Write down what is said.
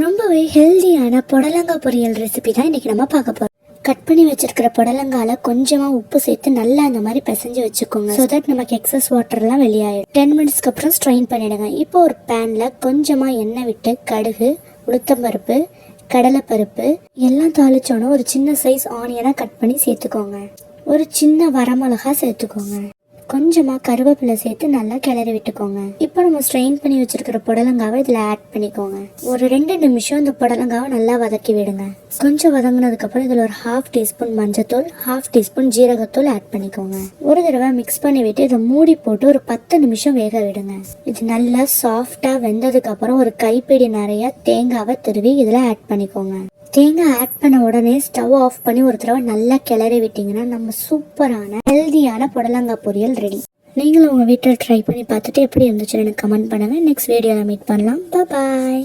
ரொம்பவே ஹெல்தியான புடலங்காய் பொரியல் ரெசிபி தான் இன்றைக்கி நம்ம பார்க்க போகிறோம். கட் பண்ணி வச்சிருக்கிற புடலங்கால கொஞ்சமாக உப்பு சேர்த்து நல்லா அந்த மாதிரி பிசைஞ்சு வச்சுக்கோங்க. ஸோ தட் நமக்கு எக்ஸஸ் வாட்டர்லாம் வெளியாயிடும். 10 மினிட்ஸ்க்கு அப்புறம் ஸ்ட்ரெயின் பண்ணிடுங்க. இப்போ ஒரு பேனில் கொஞ்சமாக எண்ணெய் விட்டு கடுகு, உளுத்தம்பருப்பு, கடலைப்பருப்பு எல்லாம் தாளிச்சோன்னா ஒரு சின்ன சைஸ் ஆனியனை கட் பண்ணி சேர்த்துக்கோங்க. ஒரு சின்ன வரமிளகா சேர்த்துக்கோங்க. கொஞ்சமாக கருவேப்பிலை சேர்த்து நல்லா கிளறி விட்டுக்கோங்க. இப்போ நம்ம ஸ்ட்ரெயின் பண்ணி வச்சிருக்கிற புடலங்காவை இதில் ஆட் பண்ணிக்கோங்க. ஒரு 2 நிமிஷம் இந்த புடலங்காவை நல்லா வதக்கி விடுங்க. கொஞ்சம் வதங்கினதுக்கப்புறம் இதில் ஒரு 1/2 டீஸ்பூன் மஞ்சத்தூள், 1/2 டீஸ்பூன் ஜீரகத்தூள் ஆட் பண்ணிக்கோங்க. ஒரு தடவை மிக்ஸ் பண்ணி விட்டு இதை மூடி போட்டு ஒரு 10 நிமிஷம் வேக விடுங்க. இது நல்லா சாஃப்டாக வெந்ததுக்கப்புறம் ஒரு கைப்பிடி நிறைய தேங்காவை துருவி இதில் ஆட் பண்ணிக்கோங்க. தேங்காய் ஆட் பண்ண உடனே ஸ்டவ் ஆஃப் பண்ணி ஒரு தடவை நல்லா கிளறி விட்டிங்கன்னா நம்ம சூப்பரான ஹெல்தியான புடலங்காய் பொரியல் ரெடி. நீங்களும் உங்கள் வீட்டில் ட்ரை பண்ணி பார்த்துட்டு எப்படி இருந்துச்சுன்னு எனக்கு கமெண்ட் பண்ணுங்கள். நெக்ஸ்ட் வீடியோவில் மீட் பண்ணலாம். பாய்.